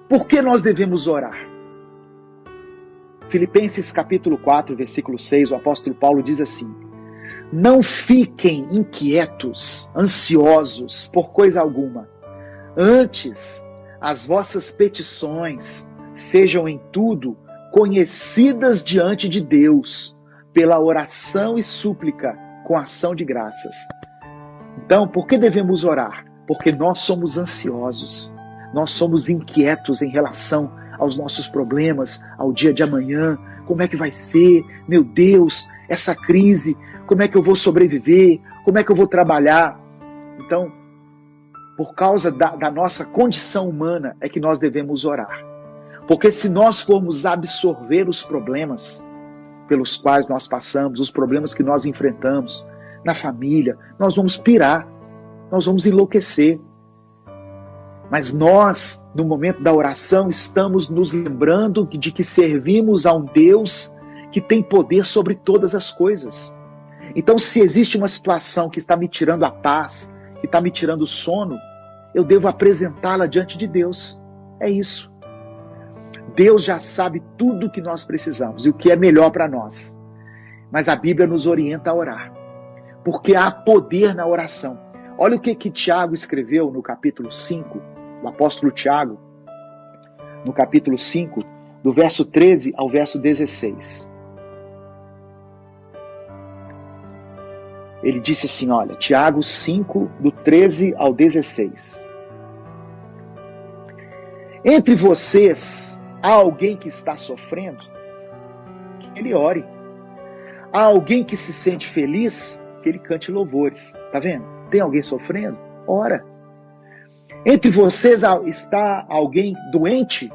Por que nós devemos orar? Filipenses capítulo 4, versículo 6, o apóstolo Paulo diz assim: não fiquem inquietos, ansiosos por coisa alguma. Antes, as vossas petições sejam em tudo conhecidas diante de Deus, pela oração e súplica, com ação de graças. Então, por que devemos orar? Porque nós somos ansiosos, nós somos inquietos em relação aos nossos problemas, ao dia de amanhã. Como é que vai ser? Meu Deus, essa crise, como é que eu vou sobreviver? Como é que eu vou trabalhar? Então, por causa da nossa condição humana, é que nós devemos orar. Porque se nós formos absorver os problemas pelos quais nós passamos, os problemas que nós enfrentamos na família, nós vamos pirar, nós vamos enlouquecer. Mas nós, no momento da oração, estamos nos lembrando de que servimos a um Deus que tem poder sobre todas as coisas. Então, se existe uma situação que está me tirando a paz, que está me tirando o sono, eu devo apresentá-la diante de Deus. É isso. Deus já sabe tudo o que nós precisamos e o que é melhor para nós. Mas a Bíblia nos orienta a orar, porque há poder na oração. Olha o que Tiago escreveu no capítulo 5, o apóstolo Tiago, no capítulo 5, do verso 13 ao verso 16. Ele disse assim, olha, Tiago 5, do 13 ao 16. Entre vocês, há alguém que está sofrendo? Que ele ore. Há alguém que se sente feliz? Que ele cante louvores. Tá vendo? Tem alguém sofrendo? Ora. Entre vocês está alguém doente?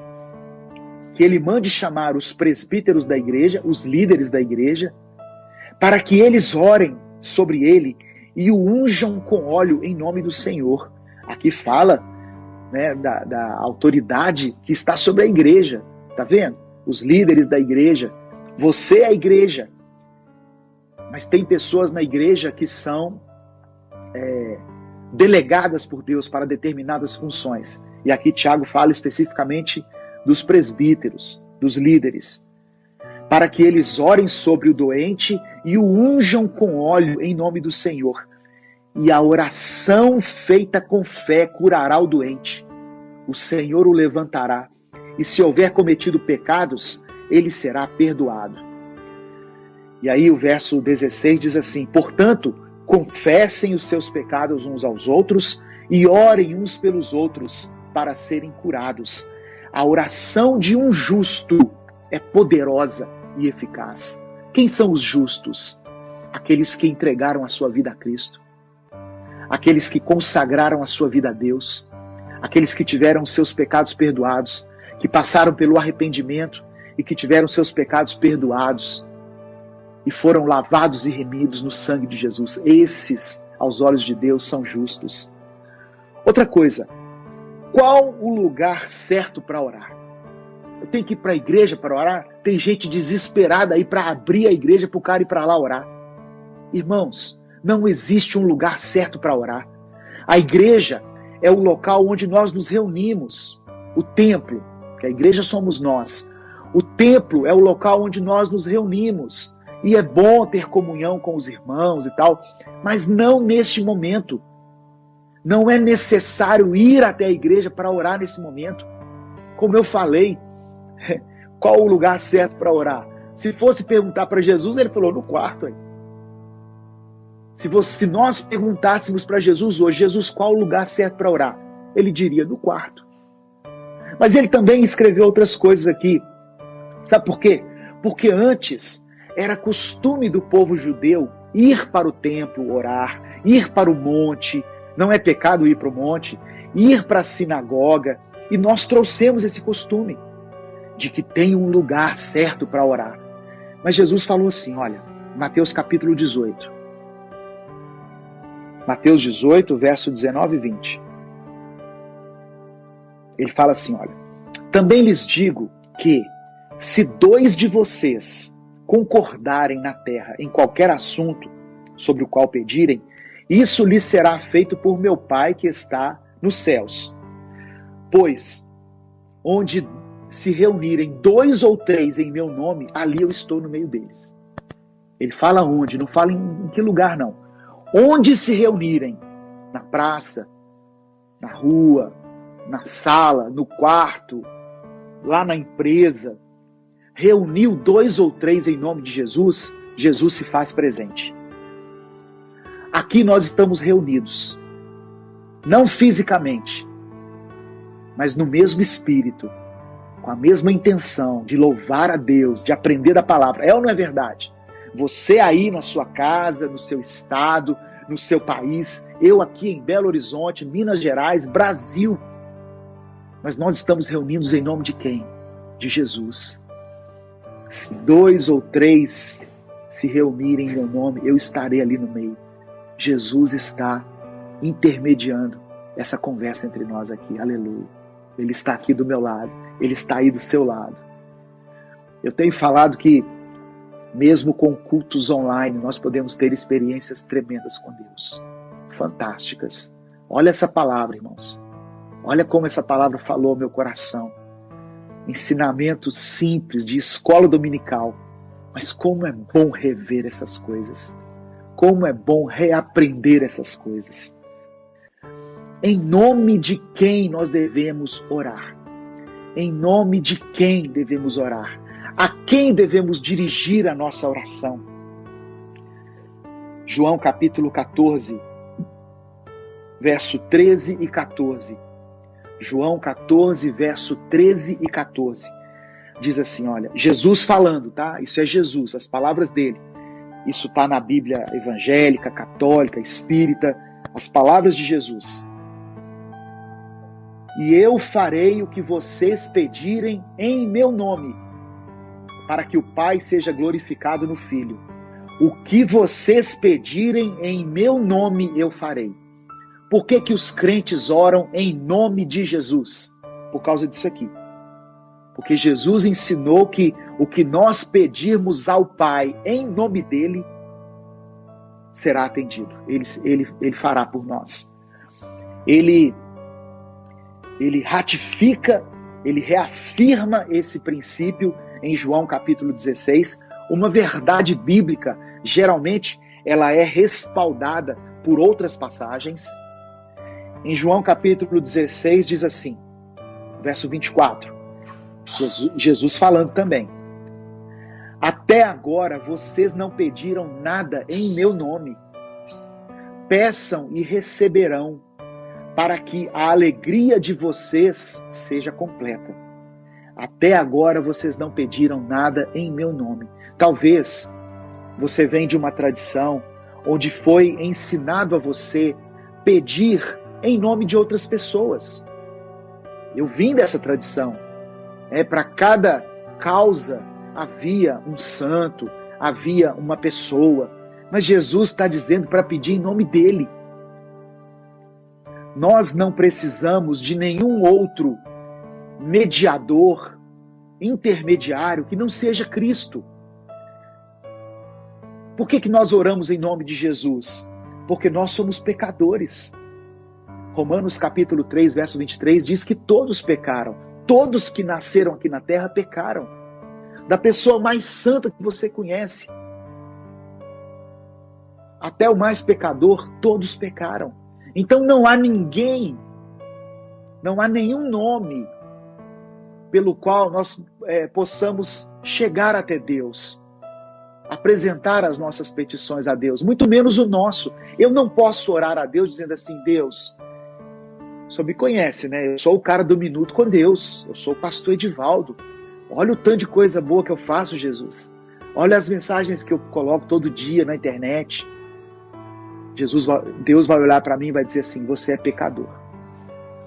Que ele mande chamar os presbíteros da igreja, os líderes da igreja, para que eles orem sobre ele e o unjam com óleo em nome do Senhor. Aqui fala, né, da autoridade que está sobre a igreja. Tá vendo? Os líderes da igreja. Você é a igreja. Mas tem pessoas na igreja que são delegadas por Deus para determinadas funções. E aqui Tiago fala especificamente dos presbíteros, dos líderes, para que eles orem sobre o doente e o unjam com óleo em nome do Senhor. E a oração feita com fé curará o doente. O Senhor o levantará. E se houver cometido pecados, ele será perdoado. E aí o verso 16 diz assim: portanto, confessem os seus pecados uns aos outros e orem uns pelos outros para serem curados. A oração de um justo é poderosa e eficaz. Quem são os justos? Aqueles que entregaram a sua vida a Cristo. Aqueles que consagraram a sua vida a Deus. Aqueles que tiveram seus pecados perdoados, que passaram pelo arrependimento e que tiveram seus pecados perdoados e foram lavados e remidos no sangue de Jesus. Esses, aos olhos de Deus, são justos. Outra coisa, qual o lugar certo para orar? Eu tenho que ir para a igreja para orar? Tem gente desesperada aí para abrir a igreja para o cara ir para lá orar. Irmãos, não existe um lugar certo para orar. A igreja é o local onde nós nos reunimos. O templo, que a igreja somos nós. O templo é o local onde nós nos reunimos. E é bom ter comunhão com os irmãos e tal, mas não neste momento. Não é necessário ir até a igreja para orar nesse momento. Como eu falei, qual o lugar certo para orar? Se fosse perguntar para Jesus, ele falou, no quarto. Aí. Se nós perguntássemos para Jesus hoje, Jesus, qual o lugar certo para orar? Ele diria, no quarto. Mas ele também escreveu outras coisas aqui. Sabe por quê? Porque antes era costume do povo judeu ir para o templo orar, ir para o monte, não é pecado ir para o monte, ir para a sinagoga, e nós trouxemos esse costume de que tem um lugar certo para orar. Mas Jesus falou assim, olha, Mateus capítulo 18. Mateus 18, verso 19 e 20. Ele fala assim, olha, também lhes digo que se 2 de vocês concordarem na terra em qualquer assunto sobre o qual pedirem, isso lhes será feito por meu Pai que está nos céus. Pois onde se reunirem 2 ou 3 em meu nome, ali eu estou no meio deles. Ele fala onde, não fala em que lugar não. Onde se reunirem, na praça, na rua, na sala, no quarto, lá na empresa, reuniu 2 ou 3 em nome de Jesus, Jesus se faz presente. Aqui nós estamos reunidos, não fisicamente, mas no mesmo espírito, com a mesma intenção de louvar a Deus, de aprender a palavra. É ou não é verdade? Você aí na sua casa, no seu estado, no seu país, eu aqui em Belo Horizonte, Minas Gerais, Brasil. Mas nós estamos reunidos em nome de quem? De Jesus. Se 2 ou 3 se reunirem em meu nome, eu estarei ali no meio. Jesus está intermediando essa conversa entre nós aqui. Aleluia. Ele está aqui do meu lado. Ele está aí do seu lado. Eu tenho falado que mesmo com cultos online, nós podemos ter experiências tremendas com Deus. Fantásticas. Olha essa palavra, irmãos. Olha como essa palavra falou ao meu coração. Ensinamento simples de escola dominical. Mas como é bom rever essas coisas. Como é bom reaprender essas coisas. Em nome de quem nós devemos orar? Em nome de quem devemos orar? A quem devemos dirigir a nossa oração? João capítulo 14, verso 13 e 14. João 14, verso 13 e 14. Diz assim, olha, Jesus falando, tá? Isso é Jesus, as palavras dele. Isso está na Bíblia evangélica, católica, espírita, as palavras de Jesus. E eu farei o que vocês pedirem em meu nome, para que o Pai seja glorificado no Filho. O que vocês pedirem em meu nome, eu farei. Por que que os crentes oram em nome de Jesus? Por causa disso aqui. Porque Jesus ensinou que o que nós pedirmos ao Pai em nome dele, será atendido. Ele fará por nós. Ele ratifica, ele reafirma esse princípio em João capítulo 16, uma verdade bíblica, geralmente ela é respaldada por outras passagens. Em João capítulo 16 diz assim, verso 24, Jesus falando também. Até agora vocês não pediram nada em meu nome. Peçam e receberão, para que a alegria de vocês seja completa. Até agora vocês não pediram nada em meu nome. Talvez você venha de uma tradição onde foi ensinado a você pedir em nome de outras pessoas. Eu vim dessa tradição. Para cada causa havia um santo, havia uma pessoa. Mas Jesus está dizendo para pedir em nome dele. Nós não precisamos de nenhum outro mediador, intermediário, que não seja Cristo. Por que nós oramos em nome de Jesus? Porque nós somos pecadores. Romanos capítulo 3, verso 23 diz que todos pecaram. Todos que nasceram aqui na terra pecaram. Da pessoa mais santa que você conhece, até o mais pecador, todos pecaram. Então não há ninguém, não há nenhum nome pelo qual nós possamos chegar até Deus, apresentar as nossas petições a Deus, muito menos o nosso. Eu não posso orar a Deus dizendo assim, Deus, o senhor me conhece, né? Eu sou o cara do minuto com Deus, eu sou o pastor Edivaldo. Olha o tanto de coisa boa que eu faço, Jesus. Olha as mensagens que eu coloco todo dia na internet. Deus vai olhar para mim e vai dizer assim, você é pecador.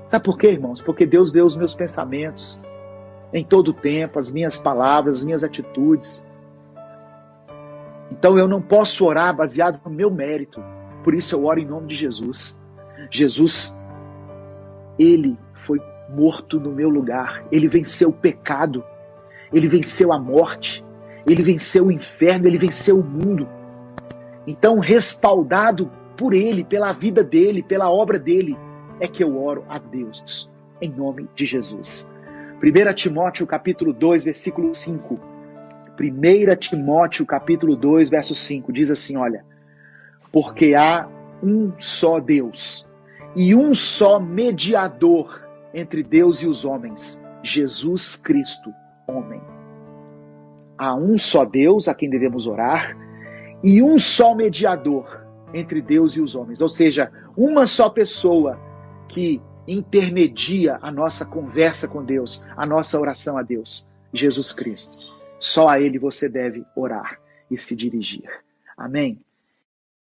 Sabe por quê, irmãos? Porque Deus vê os meus pensamentos em todo o tempo, as minhas palavras, as minhas atitudes. Então eu não posso orar baseado no meu mérito. Por isso eu oro em nome de Jesus. Jesus, ele foi morto no meu lugar. Ele venceu o pecado. Ele venceu a morte. Ele venceu o inferno. Ele venceu o mundo. Então, respaldado por ele, pela vida dele, pela obra dele, é que eu oro a Deus, em nome de Jesus. 1 Timóteo capítulo 2, versículo 5. 1 Timóteo capítulo 2, verso 5, diz assim, olha, porque há um só Deus e um só mediador entre Deus e os homens, Jesus Cristo, homem. Há um só Deus a quem devemos orar e um só mediador entre Deus e os homens, ou seja, uma só pessoa que intermedia a nossa conversa com Deus, a nossa oração a Deus, Jesus Cristo. Só a Ele você deve orar e se dirigir. Amém?